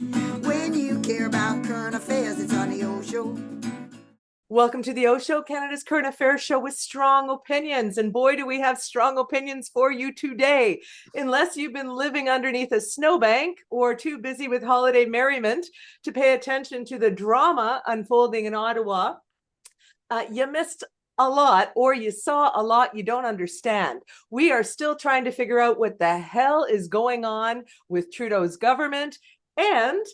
When you care about current affairs, it's on the Oshow. Welcome to the Oshow, Canada's current affairs show with strong opinions. And boy, do we have strong opinions for you today. Unless you've been living underneath a snowbank or too busy with holiday merriment to pay attention to the drama unfolding in Ottawa, you missed a lot, or you saw a lot you don't understand. We are still trying to figure out what the hell is going on with Trudeau's government. And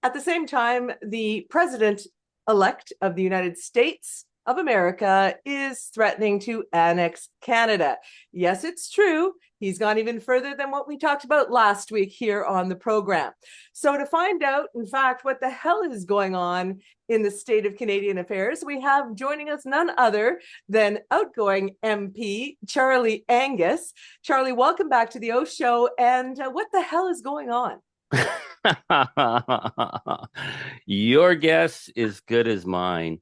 at the same time, the president-elect of the United States of America is threatening to annex Canada. Yes, it's true. He's gone even further than what we talked about last week here on the program. So to find out, in fact, what the hell is going on in the state of Canadian affairs, we have joining us none other than outgoing MP Charlie Angus. Charlie, welcome back to the Oshow. And what the hell is going on? Your guess is good as mine.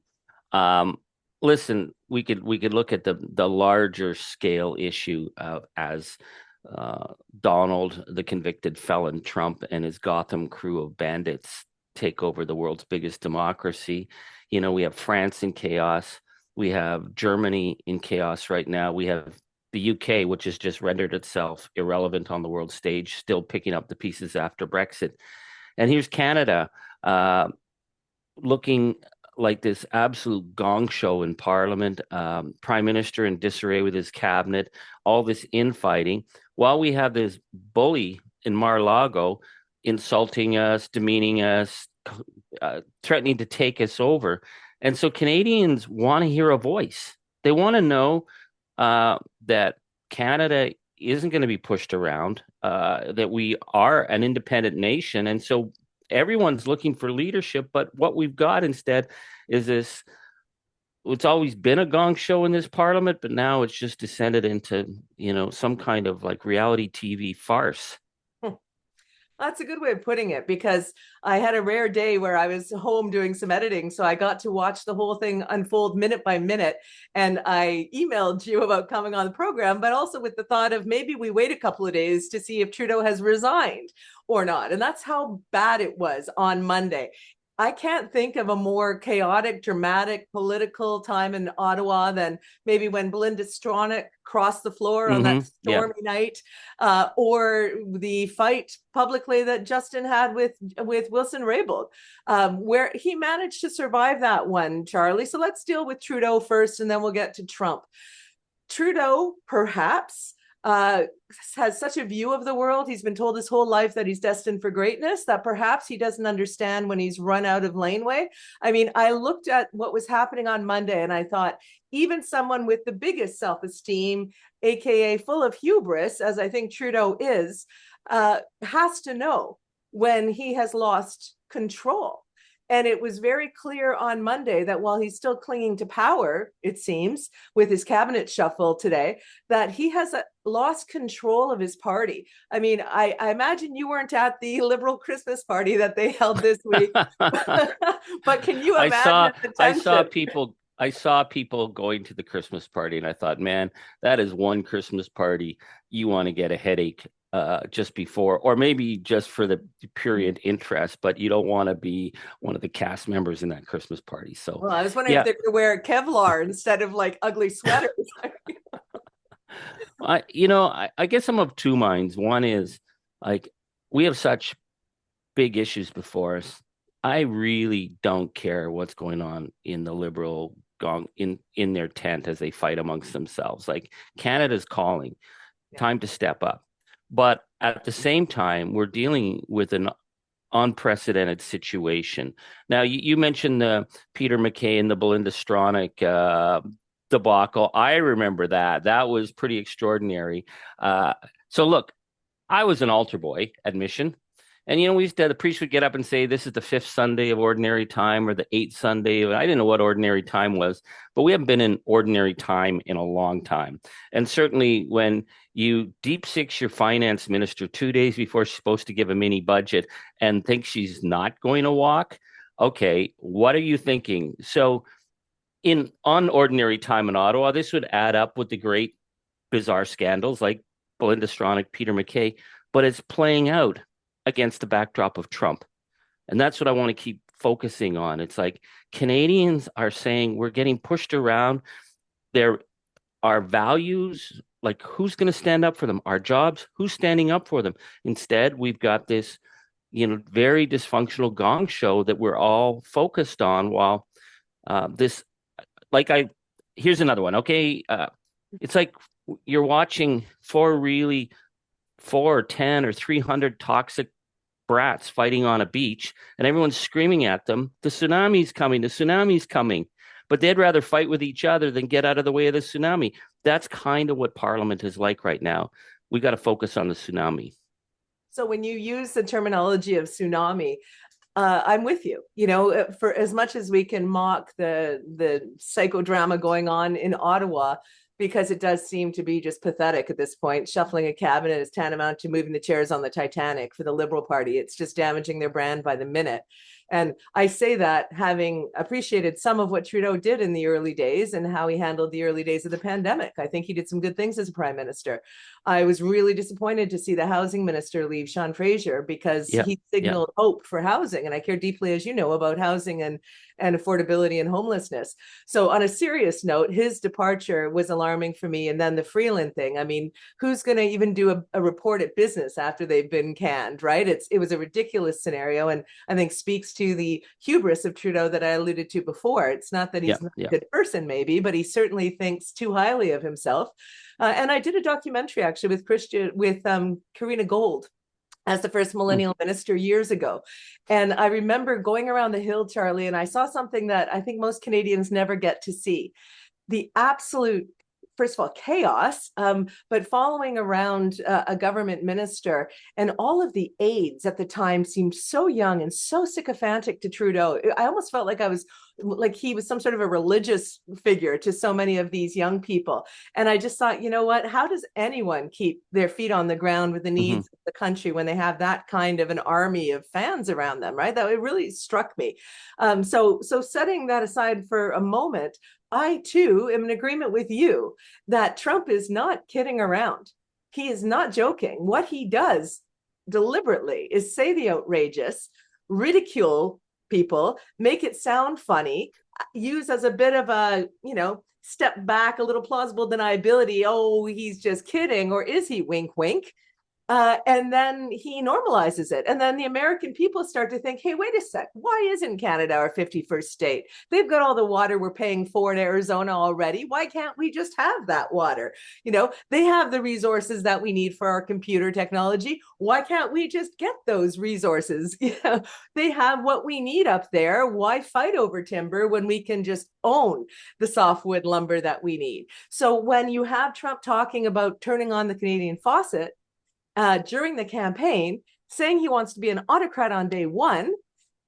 Listen, we could look at the larger scale issue as Donald, the convicted felon, Trump, and his Gotham crew of bandits take over the world's biggest democracy. You know, we have France in chaos. We have Germany in chaos right now. We have the UK, which has just rendered itself irrelevant on the world stage, still picking up the pieces after Brexit. And here's Canada looking like this absolute gong show in Parliament, Prime Minister in disarray with his cabinet, all this infighting, while we have this bully in Mar-a-Lago insulting us, demeaning us, threatening to take us over. And so Canadians want to hear a voice. They want to know that Canada isn't going to be pushed around, that we are an independent nation. And so everyone's looking for leadership, but what we've got instead is this, it's always been a gong show in this parliament, but now it's just descended into, you know, some kind of like reality TV farce. That's a good way of putting it, because I had a rare day where I was home doing some editing. So I got to watch the whole thing unfold minute by minute. And I emailed you about coming on the program, but also with the thought of maybe we wait a couple of days to see if Trudeau has resigned or not. And that's how bad it was on Monday. I can't think of a more chaotic, dramatic political time in Ottawa than maybe when Belinda Stronach crossed the floor on that stormy night, or the fight publicly that Justin had with Wilson Raybould, where he managed to survive that one, Charlie. So let's deal with Trudeau first, and then we'll get to Trump. Trudeau, perhaps, has such a view of the world. He's been told his whole life that he's destined for greatness, that perhaps he doesn't understand when he's run out of laneway. I mean, I looked at what was happening on Monday and I thought, even someone with the biggest self-esteem, aka full of hubris, as I think Trudeau is, has to know when he has lost control. And it was very clear on Monday that while he's still clinging to power, it seems, with his cabinet shuffle today, that he has lost control of his party. I mean, I imagine you weren't at the Liberal Christmas party that they held this week, but can you imagine the tension? I saw people going to the Christmas party, and I thought, man, that is one Christmas party you want to get a headache just before, or maybe just for the period interest, but you don't want to be one of the cast members in that Christmas party. So, well, I was wondering if they could wear Kevlar instead of like ugly sweaters. I guess I'm of two minds. One is like, we have such big issues before us. I really don't care what's going on in the Liberal gong in their tent as they fight amongst themselves. Like, Canada's calling, time to step up. But at the same time, we're dealing with an unprecedented situation. Now, you mentioned the Peter MacKay and the Belinda Stronach debacle. I remember that. That was pretty extraordinary. So look, I was an altar boy at Mission. And, the priest would get up and say, this is the 5th Sunday of ordinary time, or the 8th Sunday. I didn't know what ordinary time was, but we haven't been in ordinary time in a long time. And certainly when you deep six your finance minister 2 days before she's supposed to give a mini budget and think she's not going to walk, okay, what are you thinking? So in unordinary time in Ottawa, this would add up with the great bizarre scandals like Belinda Stronach, Peter MacKay, but it's playing out against the backdrop of Trump. And that's what I want to keep focusing on. It's like Canadians are saying we're getting pushed around. There are values, like who's going to stand up for them? Our jobs, who's standing up for them? Instead, we've got this, very dysfunctional gong show that we're all focused on while this, here's another one. Okay. It's like you're watching four or 10 or 300 toxic brats fighting on a beach, and everyone's screaming at them, the tsunami's coming, the tsunami's coming. But they'd rather fight with each other than get out of the way of the tsunami. That's kind of what Parliament is like right now. We got to focus on the tsunami. So when you use the terminology of tsunami, I'm with you. For as much as we can mock the psychodrama going on in Ottawa, because it does seem to be just pathetic at this point. Shuffling a cabinet is tantamount to moving the chairs on the Titanic for the Liberal Party. It's just damaging their brand by the minute. And I say that having appreciated some of what Trudeau did in the early days and how he handled the early days of the pandemic. I think he did some good things as a prime minister. I was really disappointed to see the housing minister leave, Sean Fraser, because he signaled hope for housing. And I care deeply, as you know, about housing and affordability and homelessness. So on a serious note, his departure was alarming for me. And then the Freeland thing. I mean, who's going to even do a report at business after they've been canned, right? It was a ridiculous scenario. And I think speaks to the hubris of Trudeau that I alluded to before. It's not that he's not a good person, maybe, but he certainly thinks too highly of himself. And I did a documentary actually with Karina Gold as the first millennial minister years ago. And I remember going around the Hill, Charlie, and I saw something that I think most Canadians never get to see. The absolute, first of all, chaos, but following around a government minister, and all of the aides at the time seemed so young and so sycophantic to Trudeau. I almost felt like he was some sort of a religious figure to so many of these young people. And I just thought, you know what, how does anyone keep their feet on the ground with the needs of the country when they have that kind of an army of fans around them, right? That it really struck me. So setting that aside for a moment, I too am in agreement with you that Trump is not kidding around. He is not joking. What he does deliberately is say the outrageous, ridicule people, make it sound funny, use as a bit of a, step back, a little plausible deniability. Oh, he's just kidding. Or is he? Wink, wink. And then he normalizes it. And then the American people start to think, hey, wait a sec, why isn't Canada our 51st state? They've got all the water we're paying for in Arizona already. Why can't we just have that water? They have the resources that we need for our computer technology. Why can't we just get those resources? They have what we need up there. Why fight over timber when we can just own the softwood lumber that we need? So when you have Trump talking about turning on the Canadian faucet, during the campaign, saying he wants to be an autocrat on day one,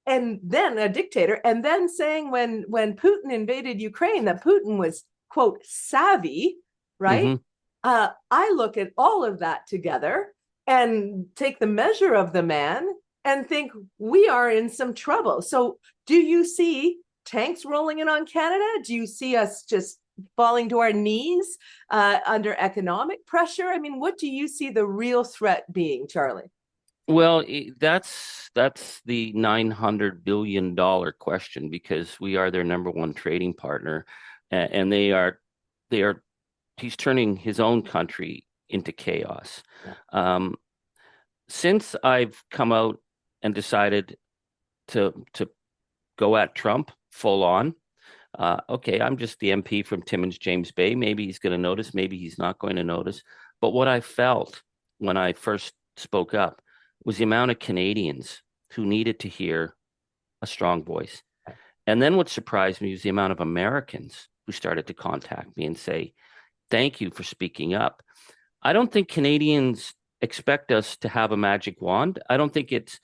and then a dictator, and then saying when Putin invaded Ukraine that Putin was, quote, savvy, right? I look at all of that together and take the measure of the man and think we are in some trouble. So do you see tanks rolling in on Canada? Do you see us just falling to our knees under economic pressure? I mean, what do you see the real threat being, Charlie? Well, that's the $900 billion question, because we are their number one trading partner, and he's turning his own country into chaos. Since I've come out and decided to go at Trump full on, okay, I'm just the MP from Timmins, James Bay. Maybe he's going to notice, maybe he's not going to notice. But what I felt when I first spoke up was the amount of Canadians who needed to hear a strong voice. And then what surprised me was the amount of Americans who started to contact me and say, thank you for speaking up. I don't think Canadians expect us to have a magic wand. I don't think it's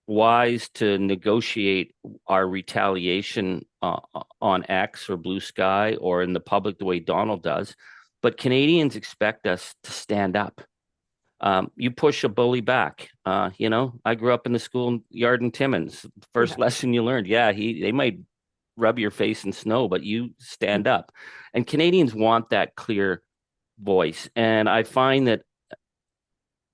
wise to negotiate our retaliation on X or Blue Sky or in the public the way Donald does. But Canadians expect us to stand up. You push a bully back. I grew up in the schoolyard in Timmins. First lesson you learned, they might rub your face in snow, but you stand up. And Canadians want that clear voice. And I find that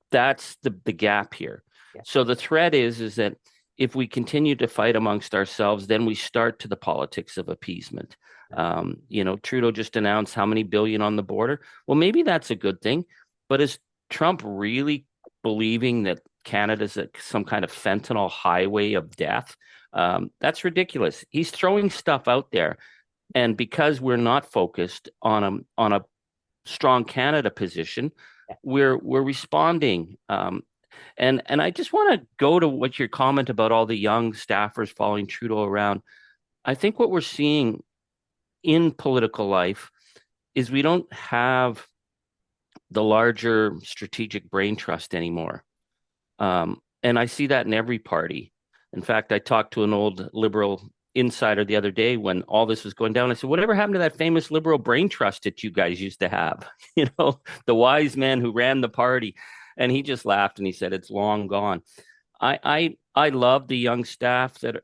that's the gap here. So the threat is that if we continue to fight amongst ourselves, then we start to the politics of appeasement. Trudeau just announced how many billion on the border. Well, maybe that's a good thing, but is Trump really believing that Canada's some kind of fentanyl highway of death? That's ridiculous. He's throwing stuff out there, and because we're not focused on a strong Canada position, we're responding. And I just want to go to what your comment about all the young staffers following Trudeau around. I think what we're seeing in political life is we don't have the larger strategic brain trust anymore. And I see that in every party. In fact, I talked to an old Liberal insider the other day when all this was going down. I said, whatever happened to that famous Liberal brain trust that you guys used to have? The wise man who ran the party. And he just laughed and he said, it's long gone. I love the young staff that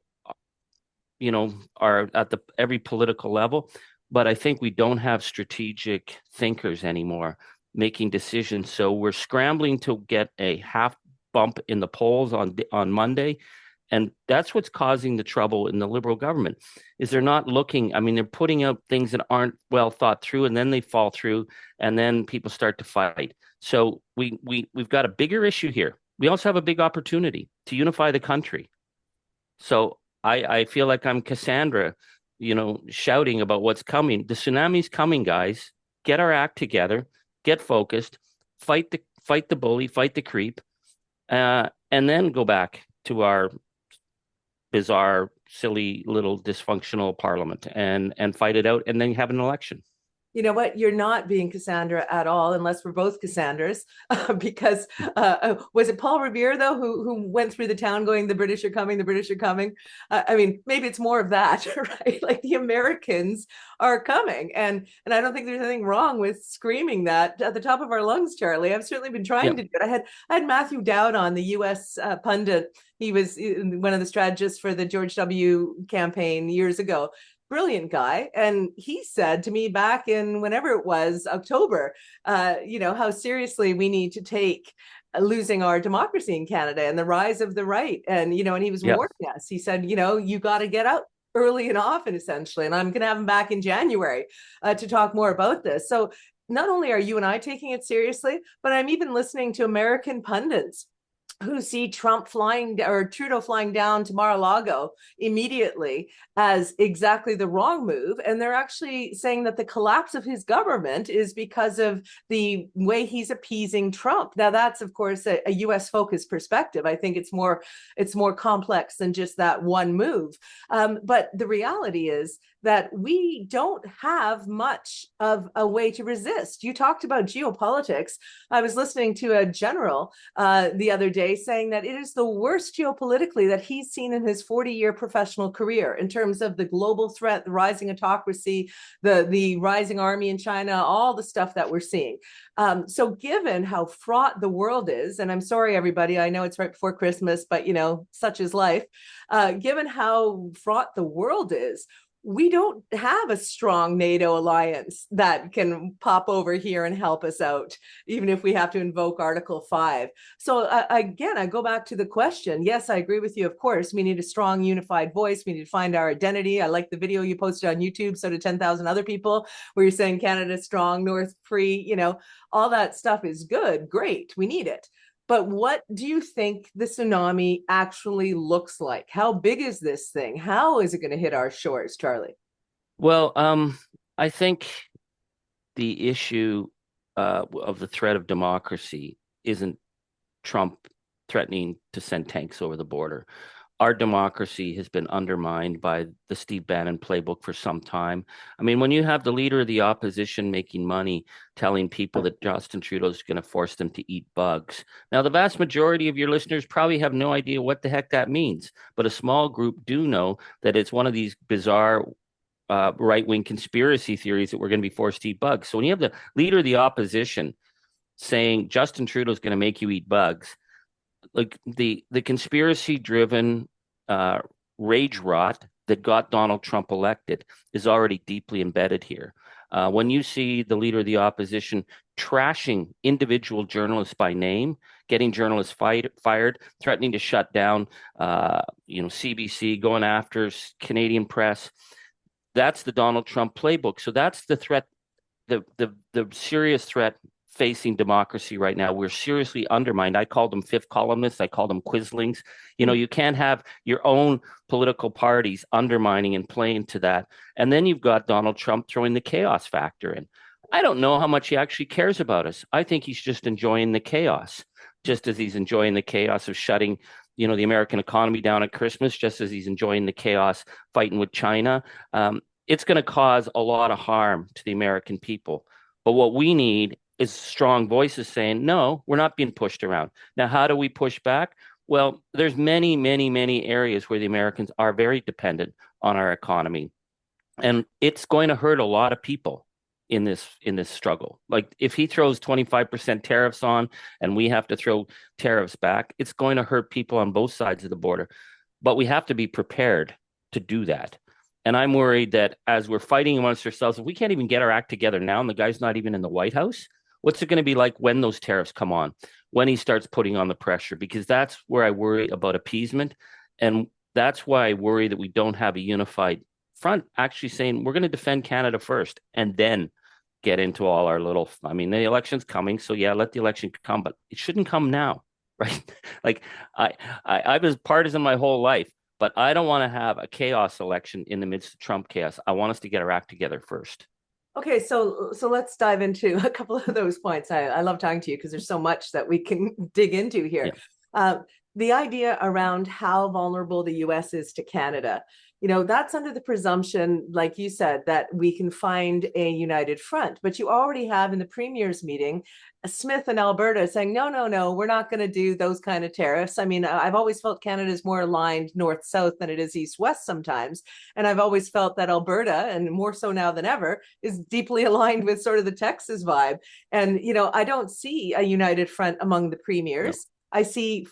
are at every political level, but I think we don't have strategic thinkers anymore making decisions. So we're scrambling to get a half bump in the polls on Monday. And that's what's causing the trouble in the Liberal government, is they're not looking. I mean, they're putting out things that aren't well thought through, and then they fall through, and then people start to fight. So we've got a bigger issue here. We also have a big opportunity to unify the country. So I feel like I'm Cassandra, shouting about what's coming. The tsunami's coming, guys. Get our act together. Get focused. Fight the bully. Fight the creep. And then go back to our bizarre, silly, little dysfunctional parliament and fight it out, and then have an election. You know what? You're not being Cassandra at all, unless we're both Cassandras. Because was it Paul Revere though who went through the town going, "The British are coming, the British are coming"? I mean, maybe it's more of that, right? Like the Americans are coming, and I don't think there's anything wrong with screaming that at the top of our lungs, Charlie. I've certainly been trying to do it. I had Matthew Dowd on, the U.S. pundit. He was one of the strategists for the George W. campaign years ago. Brilliant guy. And he said to me back in whenever it was, October, how seriously we need to take losing our democracy in Canada and the rise of the right. And, and he was warning us. He said, you got to get out early and often, essentially. And I'm going to have him back in January to talk more about this. So not only are you and I taking it seriously, but I'm even listening to American pundits who see Trudeau flying down to Mar-a-Lago immediately as exactly the wrong move. And they're actually saying that the collapse of his government is because of the way he's appeasing Trump. Now, that's, of course, a U.S. focused perspective. I think it's more complex than just that one move. But the reality is that we don't have much of a way to resist. You talked about geopolitics. I was listening to a general the other day saying that it is the worst geopolitically that he's seen in his 40-year professional career in terms of the global threat, the rising autocracy, the rising army in China, all the stuff that we're seeing. So given how fraught the world is, and I'm sorry, everybody, I know it's right before Christmas, but such is life. Given how fraught the world is, we don't have a strong NATO alliance that can pop over here and help us out, even if we have to invoke Article 5. So again, I go back to the question. Yes, I agree with you. Of course, we need a strong, unified voice. We need to find our identity. I like the video you posted on YouTube, so did 10,000 other people, where you're saying Canada's strong, North free, all that stuff is good. Great. We need it. But what do you think the tsunami actually looks like? How big is this thing? How is it going to hit our shores, Charlie? Well, I think the issue of the threat of democracy isn't Trump threatening to send tanks over the border. Our democracy has been undermined by the Steve Bannon playbook for some time. I mean, when you have the leader of the opposition making money telling people that Justin Trudeau is going to force them to eat bugs. Now, the vast majority of your listeners probably have no idea what the heck that means, but a small group do know that it's one of these bizarre right-wing conspiracy theories that we're going to be forced to eat bugs. So when you have the leader of the opposition saying Justin Trudeau is going to make you eat bugs, like the conspiracy-driven rage rot that got Donald Trump elected is already deeply embedded here. When you see the leader of the opposition trashing individual journalists by name, getting journalists fired, threatening to shut down, CBC, going after Canadian press. That's the Donald Trump playbook. So that's the threat, the serious threat facing democracy right now. We're seriously undermined. I called them fifth columnists. I called them quislings. You can't have your own political parties undermining and playing to that. And then you've got Donald Trump throwing the chaos factor in. I don't know how much he actually cares about us. I think he's just enjoying the chaos, just as he's enjoying the chaos of shutting, the American economy down at Christmas, just as he's enjoying the chaos fighting with China. It's going to cause a lot of harm to the American people. But what we need is strong voices saying, no, we're not being pushed around. Now, how do we push back? Well, there's many, many, many areas where the Americans are very dependent on our economy. And it's going to hurt a lot of people in this struggle. Like if he throws 25% tariffs on and we have to throw tariffs back, it's going to hurt people on both sides of the border. But we have to be prepared to do that. And I'm worried that as we're fighting amongst ourselves, if we can't even get our act together now and the guy's not even in the White House, what's it going to be like when those tariffs come on, when he starts putting on the pressure? Because that's where I worry about appeasement. And that's why I worry that we don't have a unified front actually saying we're going to defend Canada first and then get into all our little, the election's coming. So yeah, let the election come, but it shouldn't come now, right? Like I was partisan my whole life, but I don't want to have a chaos election in the midst of Trump chaos. I want us to get our act together first. Okay, so let's dive into a couple of those points. I love talking to you because there's so much that we can dig into here. Yeah. The idea around how vulnerable the US is to Canada, that's under the presumption, like you said, that we can find a united front. But you already have in the premier's meeting, Smith and Alberta saying, no, we're not going to do those kind of tariffs. I've always felt Canada is more aligned north-south than it is east-west sometimes. And I've always felt that Alberta, and more so now than ever, is deeply aligned with sort of the Texas vibe. And, I don't see a united front among the premiers. No. I see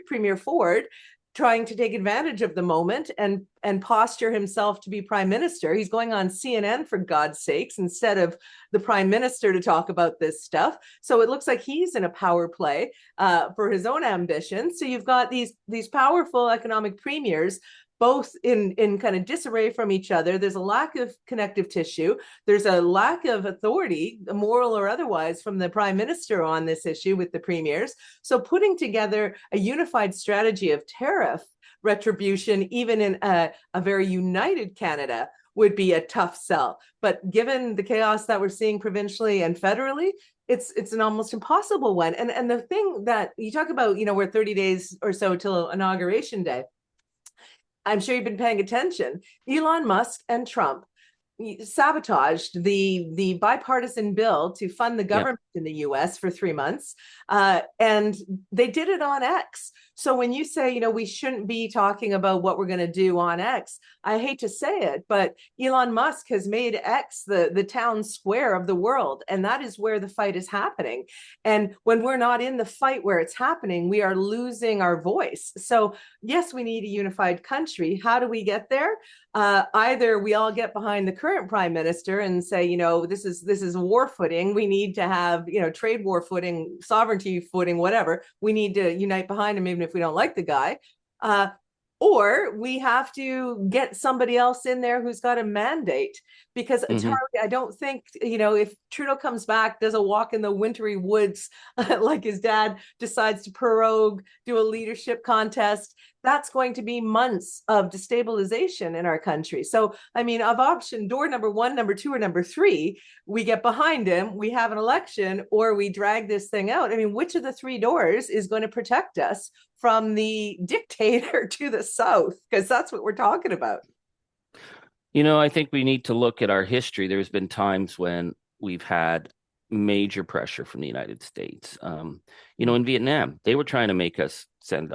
Premier Ford, trying to take advantage of the moment and posture himself to be prime minister. He's going on CNN, for God's sakes, instead of the prime minister to talk about this stuff. So it looks like he's in a power play for his own ambitions. So you've got these powerful economic premiers, both in kind of disarray from each other. There's a lack of connective tissue. There's a lack of authority, moral or otherwise, from the prime minister on this issue with the premiers. So putting together a unified strategy of tariff retribution, even in a very united Canada, would be a tough sell. But given the chaos that we're seeing provincially and federally, it's an almost impossible one. And the thing that you talk about, we're 30 days or so till Inauguration Day. I'm sure you've been paying attention. Elon Musk and Trump sabotaged the bipartisan bill to fund the government in the US for 3 months. And they did it on X. So when you say, we shouldn't be talking about what we're going to do on X, I hate to say it, but Elon Musk has made X the town square of the world. And that is where the fight is happening. And when we're not in the fight where it's happening, we are losing our voice. So yes, we need a unified country. How do we get there? Either we all get behind the current prime minister and say, this is war footing. We need to have, trade war footing, sovereignty footing, whatever. We need to unite behind him, even if we don't like the guy. Or we have to get somebody else in there who's got a mandate, because Charlie, I don't think, if Trudeau comes back, does a walk in the wintry woods like his dad, decides to prorogue, do a leadership contest, that's going to be months of destabilization in our country. So, of option door number 1, number 2, or number 3, we get behind him, we have an election, or we drag this thing out. Which of the 3 doors is going to protect us from the dictator to the south? Because that's what we're talking about. I think we need to look at our history. There's been times when we've had major pressure from the United States. In Vietnam, they were trying to make us send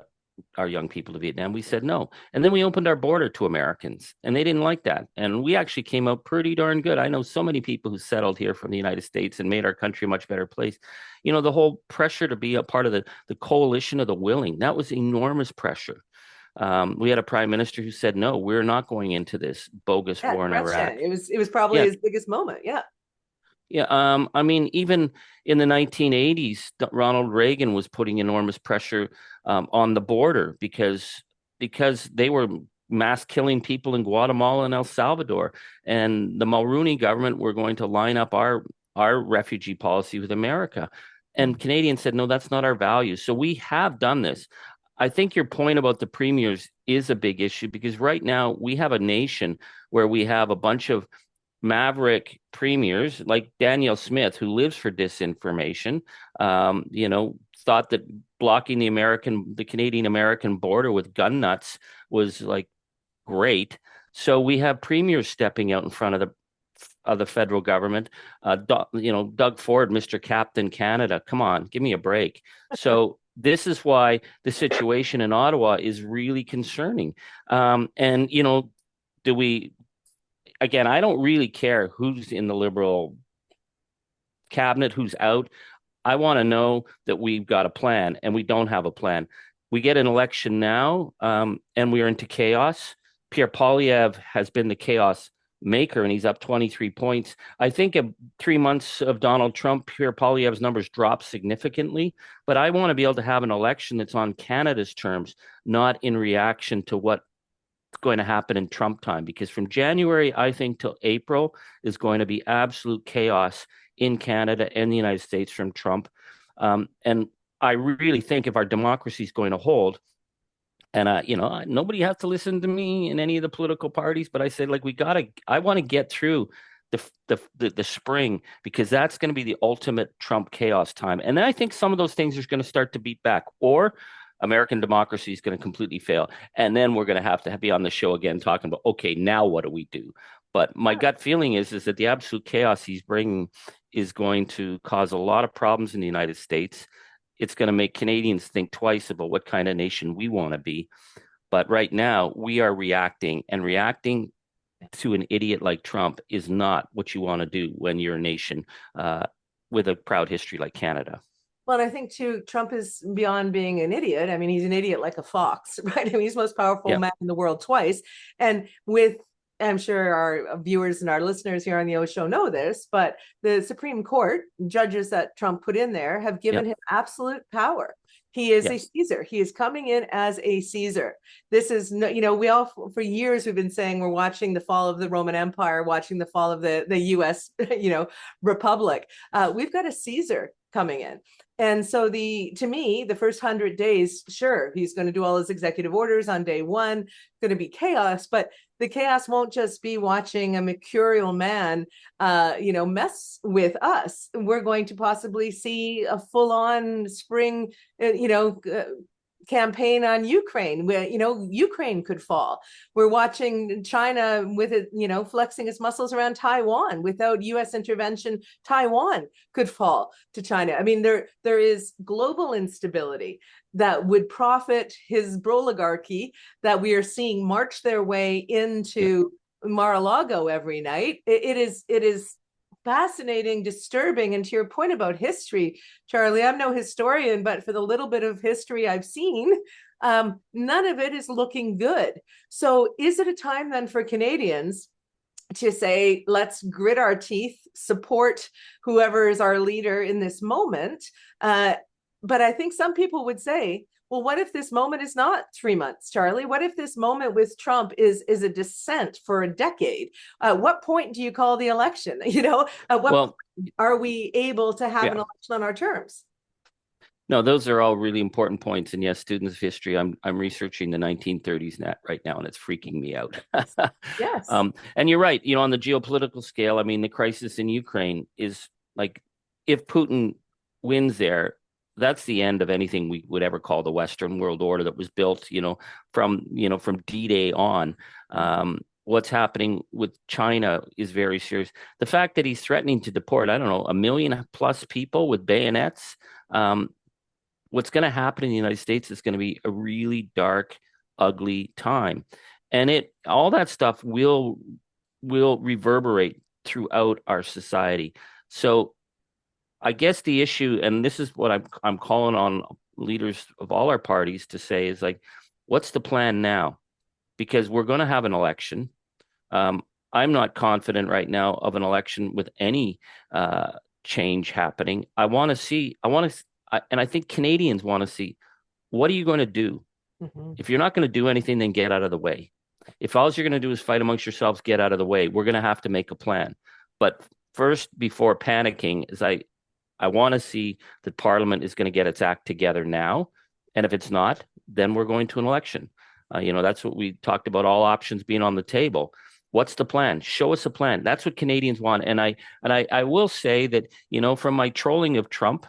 our young people to Vietnam. We said no. And then we opened our border to Americans, and they didn't like that. And we actually came out pretty darn good. I know so many people who settled here from the United States and made our country a much better place. The whole pressure to be a part of the coalition of the willing, that was enormous pressure. We had a prime minister who said, no, we're not going into this bogus war in Iraq. It was probably his biggest moment. Yeah. Yeah, I mean, even in the 1980s, Ronald Reagan was putting enormous pressure on the border because they were mass killing people in Guatemala and El Salvador, and the Mulroney government were going to line up our refugee policy with America, and Canadians said, no, that's not our values. So we have done this. I think your point about the premiers is a big issue because right now we have a nation where we have a bunch of maverick premiers like Danielle Smith, who lives for disinformation, thought that blocking the Canadian American border with gun nuts was like great. So we have premiers stepping out in front of the federal government. Doug Ford, Mr. Captain Canada. Come on, give me a break. So this is why the situation in Ottawa is really concerning. And do we? Again, I don't really care who's in the Liberal cabinet, who's out. I want to know that we've got a plan, and we don't have a plan. We get an election now, and we're into chaos. Pierre Poilievre has been the chaos maker, and he's up 23 points. I think in 3 months of Donald Trump, Pierre Poilievre's numbers dropped significantly. But I want to be able to have an election that's on Canada's terms, not in reaction to what's going to happen in Trump time. Because from January, I think, till April is going to be absolute chaos in Canada and the United States from Trump. And I really think if our democracy is going to hold, and nobody has to listen to me in any of the political parties, but I say, like, I want to get through the spring, because that's going to be the ultimate Trump chaos time. And then I think some of those things are going to start to beat back, or American democracy is going to completely fail. And then we're going to have to be on the show again talking about, okay, now what do we do? But my gut feeling is that the absolute chaos he's bringing is going to cause a lot of problems in the United States. It's going to make Canadians think twice about what kind of nation we want to be. But right now, we are reacting, and reacting to an idiot like Trump is not what you want to do when you're a nation with a proud history like Canada. Well, and I think too, Trump is beyond being an idiot. I mean, he's an idiot like a fox, right? I mean, he's the most powerful man in the world twice. And I'm sure our viewers and our listeners here on the Oshow know this, but the Supreme Court judges that Trump put in there have given him absolute power. He is a Caesar. He is coming in as a Caesar. This is, we all, for years, we've been saying we're watching the fall of the Roman Empire, watching the fall of the U.S., republic. We've got a Caesar coming in. And so to me, the first 100 days, sure, he's going to do all his executive orders on day one, going to be chaos, but the chaos won't just be watching a mercurial man, mess with us. We're going to possibly see a full-on spring, campaign on Ukraine, where Ukraine could fall. We're watching China with it, flexing its muscles around Taiwan. Without U.S. intervention, Taiwan could fall to China. I mean, there is global instability that would profit his oligarchy that we are seeing march their way into Mar-a-Lago every night. It is fascinating, disturbing. And to your point about history, Charlie, I'm no historian, but for the little bit of history I've seen, none of it is looking good. So is it a time then for Canadians to say, let's grit our teeth, support whoever is our leader in this moment? But I think some people would say, well, what if this moment is not 3 months, Charlie? What if this moment with Trump is a descent for a decade? At what point do you call the election? At what point are we able to have an election on our terms? No, those are all really important points. And yes, students of history, I'm researching the 1930s right now, and it's freaking me out. Yes. And you're right. On the geopolitical scale, I mean, the crisis in Ukraine is like, if Putin wins there, that's the end of anything we would ever call the Western world order that was built, from D-Day on. What's happening with China is very serious. The fact that he's threatening to deport, 1 million plus people with bayonets. What's going to happen in the United States is going to be a really dark, ugly time. And all that stuff will reverberate throughout our society. So I guess the issue, and this is what I'm calling on leaders of all our parties to say, is like, what's the plan now? Because we're going to have an election. I'm not confident right now of an election with any change happening. And I think Canadians want to see, what are you going to do? If you're not going to do anything, then get out of the way. If all you're going to do is fight amongst yourselves, get out of the way. We're going to have to make a plan. But first, before panicking, is I want to see that Parliament is going to get its act together now. And if it's not, then we're going to an election. That's what we talked about, all options being on the table. What's the plan? Show us a plan. That's what Canadians want. And I will say that, from my trolling of Trump,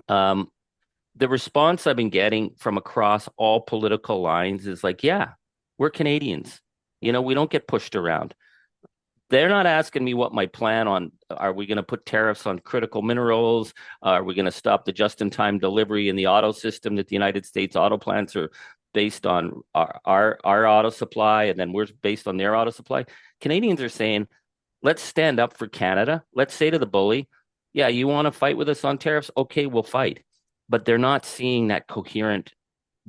the response I've been getting from across all political lines is like, yeah, we're Canadians. We don't get pushed around. They're not asking me what my plan on, are we going to put tariffs on critical minerals? Are we going to stop the just-in-time delivery in the auto system that the United States auto plants are based on our auto supply, and then we're based on their auto supply? Canadians are saying, let's stand up for Canada. Let's say to the bully, yeah, you want to fight with us on tariffs? Okay, we'll fight. But they're not seeing that coherent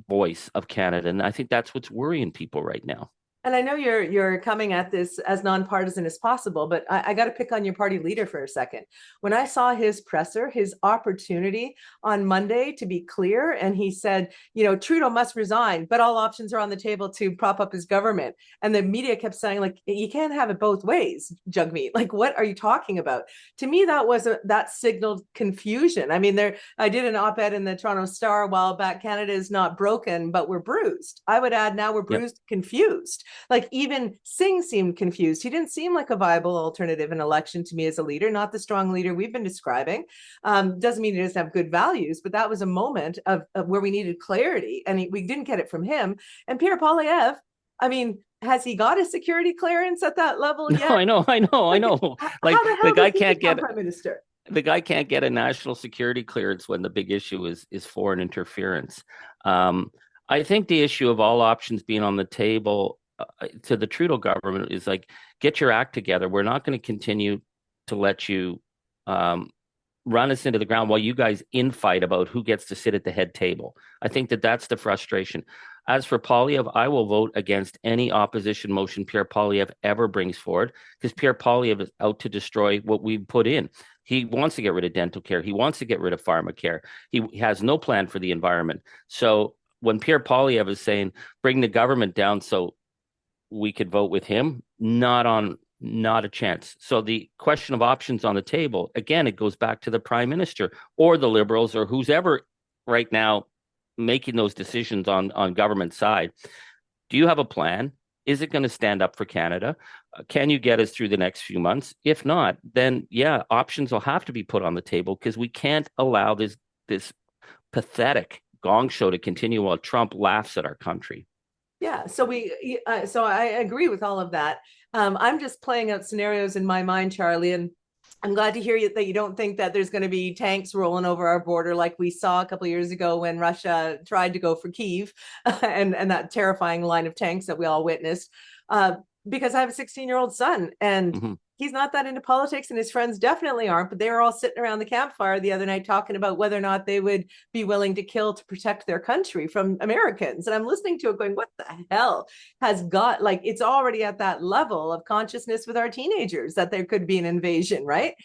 voice of Canada. And I think that's what's worrying people right now. And I know you're coming at this as nonpartisan as possible, but I got to pick on your party leader for a second. When I saw his presser, his opportunity on Monday to be clear, and he said, Trudeau must resign, but all options are on the table to prop up his government. And the media kept saying, like, you can't have it both ways, Jugmeat. Like, what are you talking about? To me, that signaled confusion. I mean, I did an op-ed in the Toronto Star a while back. Canada is not broken, but we're bruised. I would add, now we're bruised, confused. Like, even Singh seemed confused. He didn't seem like a viable alternative in election to me as a leader, not the strong leader we've been describing. Doesn't mean he doesn't have good values, but that was a moment of where we needed clarity, and we didn't get it from him. And Pierre Poilievre, I mean, has he got a security clearance at that level yet? No, I know. Like, the guy can't get prime minister. The guy can't get a national security clearance when the big issue is foreign interference. I think the issue of all options being on the table to the Trudeau government is like, get your act together. We're not going to continue to let you run us into the ground while you guys infight about who gets to sit at the head table. I think that's the frustration. As for Poilievre, I will vote against any opposition motion Pierre Poilievre ever brings forward, because Pierre Poilievre is out to destroy what we put in. He wants to get rid of dental care. He wants to get rid of pharmacare. He has no plan for the environment. So when Pierre Poilievre is saying, bring the government down so we could vote with him, not a chance. So the question of options on the table, again, it goes back to the Prime Minister or the Liberals or who's ever right now making those decisions on government side. Do you have a plan? Is it going to stand up for Canada? Can you get us through the next few months? If not, then yeah, options will have to be put on the table, because we can't allow this pathetic gong show to continue while Trump laughs at our country. Yeah, so I agree with all of that. I'm just playing out scenarios in my mind, Charlie, and I'm glad to hear that you don't think that there's going to be tanks rolling over our border like we saw a couple of years ago when Russia tried to go for Kyiv and that terrifying line of tanks that we all witnessed. Because I have a 16-year-old son, and he's not that into politics, and his friends definitely aren't, but they were all sitting around the campfire the other night talking about whether or not they would be willing to kill to protect their country from Americans. And I'm listening to it going, what the hell has got, like, it's already at that level of consciousness with our teenagers that there could be an invasion, right?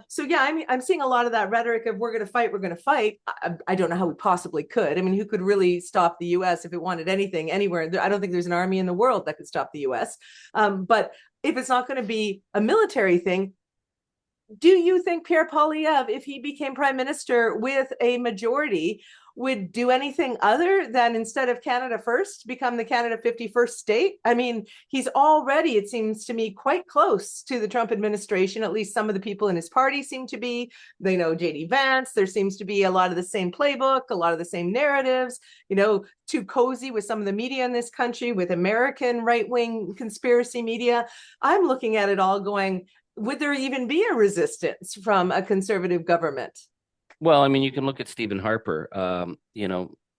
So yeah, I'm seeing a lot of that rhetoric of we're going to fight. I don't know how we possibly could. I mean, who could really stop the US if it wanted anything anywhere? I don't think there's an army in the world that could stop the US. But if it's not going to be a military thing, do you think Pierre Poilievre, if he became prime minister with a majority, would do anything other than, instead of Canada First, become the Canada 51st state? I mean, he's already, it seems to me, quite close to the Trump administration. At least some of the people in his party seem to be. They know J.D. Vance. There seems to be a lot of the same playbook, a lot of the same narratives, too cozy with some of the media in this country, with American right-wing conspiracy media. I'm looking at it all going, would there even be a resistance from a conservative government? Well, I mean, you can look at Stephen Harper.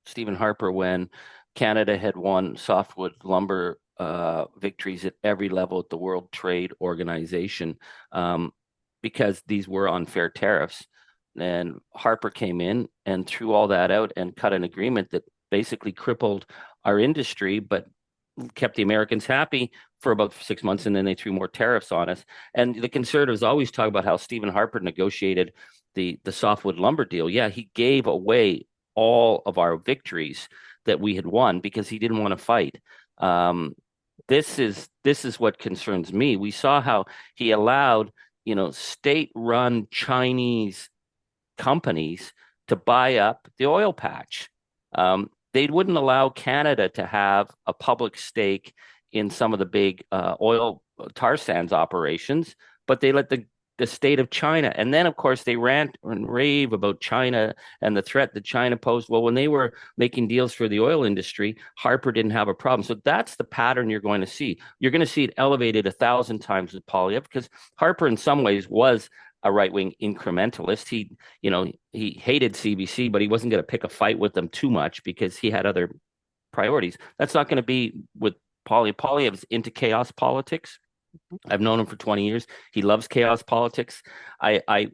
Stephen Harper, when Canada had won softwood lumber victories at every level at the World Trade Organization, because these were unfair tariffs. And Harper came in and threw all that out and cut an agreement that basically crippled our industry, but kept the Americans happy for about 6 months, and then they threw more tariffs on us. And the Conservatives always talk about how Stephen Harper negotiated the softwood lumber deal. Yeah, he gave away all of our victories that we had won because he didn't want to fight. This is what concerns me. We saw how he allowed, state-run Chinese companies to buy up the oil patch. They wouldn't allow Canada to have a public stake in some of the big oil tar sands operations, but they let the state of China. And then, of course, they rant and rave about China and the threat that China posed. Well, when they were making deals for the oil industry, Harper didn't have a problem. So that's the pattern you're going to see. You're going to see it elevated 1,000 times with Poilievre, because Harper, in some ways, was a right-wing incrementalist. He hated CBC, but he wasn't going to pick a fight with them too much because he had other priorities. That's not going to be with Poilievre. Poilievre's into chaos politics. I've known him for 20 years. He loves chaos politics. I've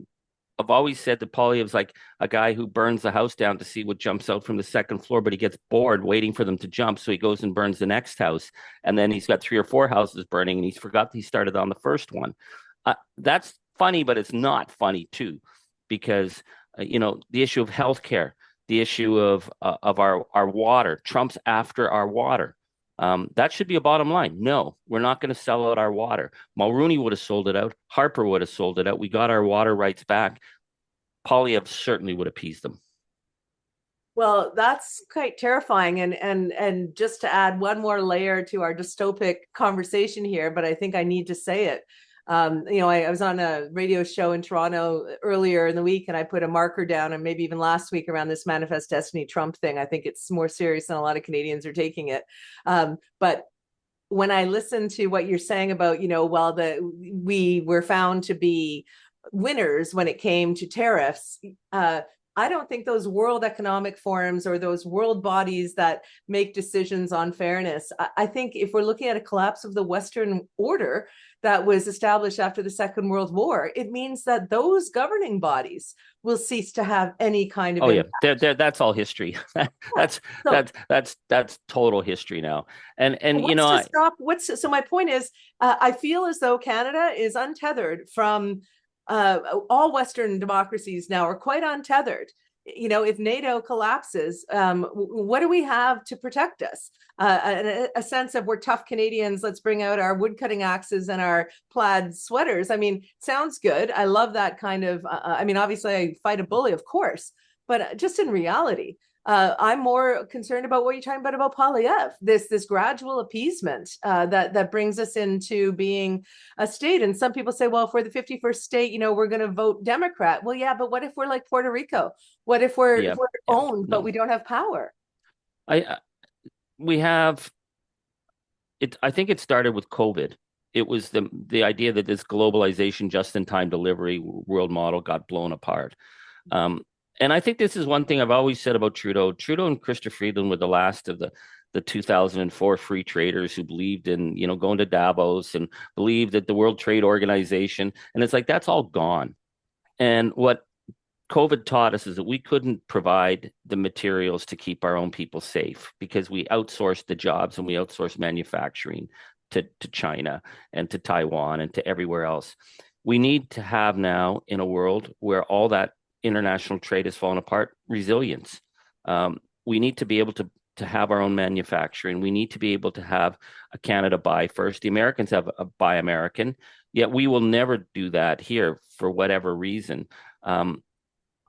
always said that Poilievre's like a guy who burns the house down to see what jumps out from the second floor, but he gets bored waiting for them to jump, so he goes and burns the next house. And then he's got 3 or 4 houses burning, and he's forgot he started on the first one. That's funny, but it's not funny too, because the issue of healthcare, the issue of our water, Trump's after our water. That should be a bottom line. No, we're not going to sell out our water. Mulroney would have sold it out. Harper would have sold it out. We got our water rights back. Poilievre certainly would appease them. Well, that's quite terrifying. And just to add one more layer to our dystopic conversation here, but I think I need to say it. I was on a radio show in Toronto earlier in the week, and I put a marker down, and maybe even last week, around this Manifest Destiny Trump thing. I think it's more serious than a lot of Canadians are taking it. But when I listen to what you're saying about, while we were found to be winners when it came to tariffs, I don't think those world economic forums or those world bodies that make decisions on fairness, I think if we're looking at a collapse of the Western order that was established after the Second World War, it means that those governing bodies will cease to have any kind of impact. Yeah, that's all history. that's total history now. And so my point is, I feel as though Canada is untethered from all Western democracies now, are quite untethered. If NATO collapses, what do we have to protect us? A sense of, we're tough Canadians, let's bring out our woodcutting axes and our plaid sweaters. Sounds good. I love that kind of, obviously I fight a bully, of course, but just in reality, I'm more concerned about what you're talking about Poilievre, this gradual appeasement that brings us into being a state. And some people say, well, if we're the 51st state, we're going to vote Democrat. Well, yeah, but what if we're like Puerto Rico? What if we're owned, but we don't have power? We have it. I think it started with COVID. It was the idea that this globalization, just-in-time delivery world model got blown apart. And I think this is one thing I've always said about Trudeau. Trudeau and Chrystia Freeland were the last of the 2004 free traders who believed in, going to Davos and believed that the World Trade Organization. And it's like, that's all gone. And what COVID taught us is that we couldn't provide the materials to keep our own people safe, because we outsourced the jobs and we outsourced manufacturing to China and to Taiwan and to everywhere else. We need to have now, in a world where all that international trade has fallen apart, resilience. We need to be able to have our own manufacturing. We need to be able to have a Canada buy first. The Americans have a buy American, yet we will never do that here for whatever reason.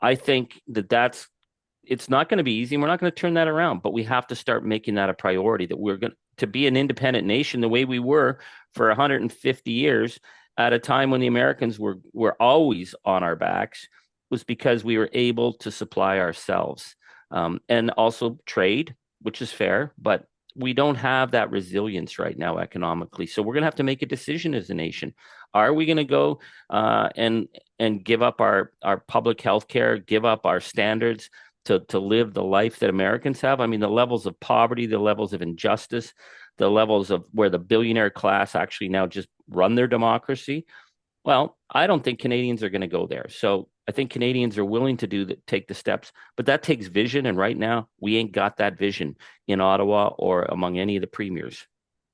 I think it's not going to be easy, and we're not going to turn that around, but we have to start making that a priority, that we're going to be an independent nation the way we were for 150 years, at a time when the Americans were always on our backs, was because we were able to supply ourselves, and also trade, which is fair, but we don't have that resilience right now economically. So we're going to have to make a decision as a nation. Are we going to go and give up our public health care, give up our standards to live the life that Americans have? The levels of poverty, the levels of injustice, the levels of where the billionaire class actually now just run their democracy. Well, I don't think Canadians are going to go there. So I think Canadians are willing to take the steps, but that takes vision. And right now, we ain't got that vision in Ottawa or among any of the premiers.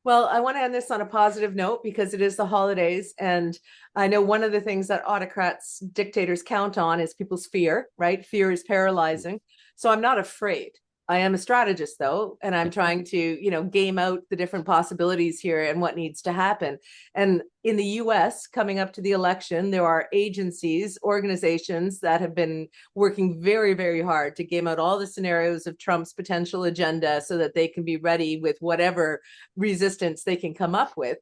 Well, I want to end this on a positive note because it is the holidays. And I know one of the things that autocrats, dictators count on is people's fear, right? Fear is paralyzing. So I'm not afraid. I am a strategist though, and I'm trying to, game out the different possibilities here and what needs to happen. And in the US, coming up to the election, there are agencies, organizations that have been working very, very hard to game out all the scenarios of Trump's potential agenda so that they can be ready with whatever resistance they can come up with.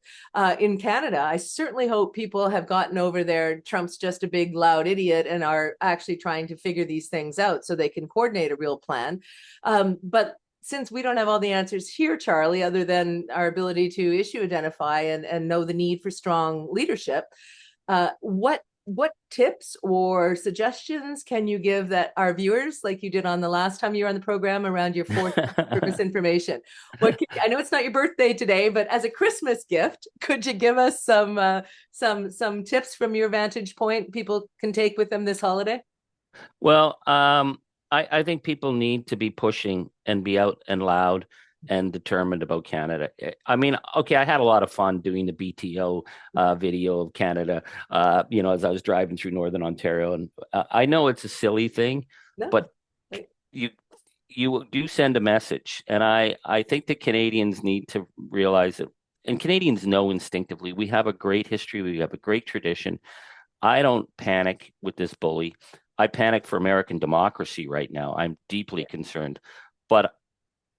In Canada, I certainly hope people have gotten over their Trump's just a big loud idiot and are actually trying to figure these things out so they can coordinate a real plan. But since we don't have all the answers here, Charlie, other than our ability to issue identify and know the need for strong leadership, what tips or suggestions can you give that our viewers, like you did on the last time you were on the program, around your fourth Christmas information? I know it's not your birthday today, but as a Christmas gift, could you give us some tips from your vantage point people can take with them this holiday? Well, I think people need to be pushing and be out and loud and determined about Canada. I mean, okay, I had a lot of fun doing the BTO video of Canada, as I was driving through Northern Ontario. And I know it's a silly thing, but you do send a message. And I think that Canadians need to realize it. And Canadians know instinctively, we have a great history. We have a great tradition. I don't panic with this bully. I panic for American democracy right now. I'm deeply concerned, but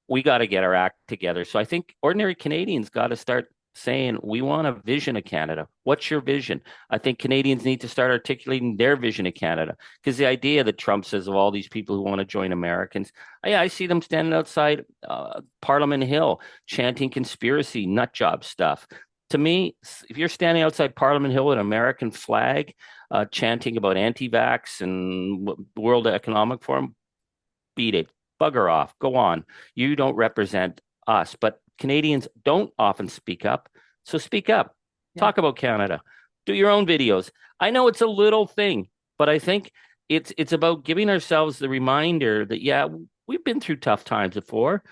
we got to get our act together. So I think ordinary Canadians got to start saying, we want a vision of Canada. What's your vision? I think Canadians need to start articulating their vision of Canada, because the idea that Trump says of all these people who want to join Americans, I see them standing outside Parliament Hill chanting conspiracy nut job stuff. To me, if you're standing outside Parliament Hill with an American flag, chanting about anti-vax and World Economic Forum, beat it, bugger off, go on. You don't represent us, but Canadians don't often speak up. So speak up, talk about Canada, do your own videos. I know it's a little thing, but I think it's about giving ourselves the reminder that, we've been through tough times before.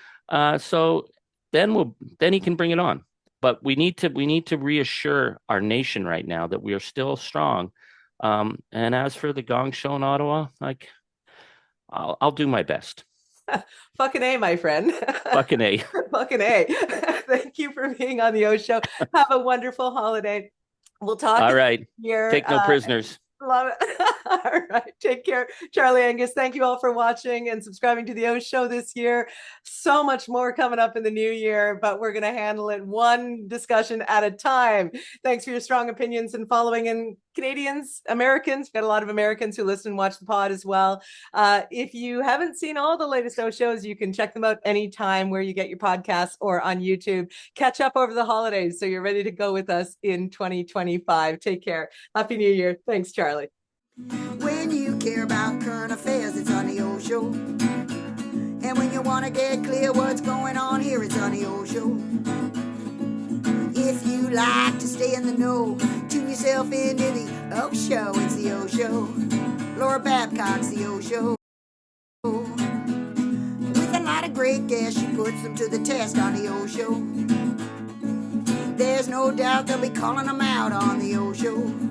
So then he can bring it on. But we need to reassure our nation right now that we are still strong. And as for the Gong Show in Ottawa, I'll do my best. Fucking A, my friend. Fucking A. Fucking A. Thank you for being on the Oshow. Have a wonderful holiday. We'll talk. All right. Here. Take no prisoners. Love it. All right. Take care. Charlie Angus, thank you all for watching and subscribing to the Oshow this year. So much more coming up in the new year, but we're going to handle it one discussion at a time. Thanks for your strong opinions and following. And Canadians, Americans, we've got a lot of Americans who listen and watch the pod as well. If you haven't seen all the latest Oshows, you can check them out anytime where you get your podcasts or on YouTube. Catch up over the holidays so you're ready to go with us in 2025. Take care. Happy New Year. Thanks, Charlie. When you care about current affairs, it's on the Oshow. And when you want to get clear what's going on here, it's on the Oshow. If you like to stay in the know, tune yourself into the Oshow. It's the Oshow. Laura Babcock's the Oshow. With a lot of great guests, she puts them to the test on the Oshow. There's no doubt they'll be calling them out on the Oshow.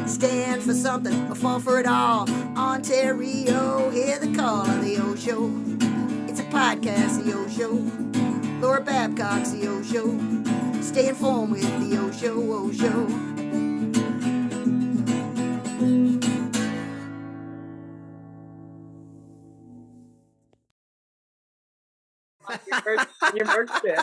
Stand for something or fall for it all. Ontario, hear the call on the Oshow. It's a podcast, the Oshow. Laura Babcock's the Oshow. Stay informed with the Oshow, Oshow. Your merch bin.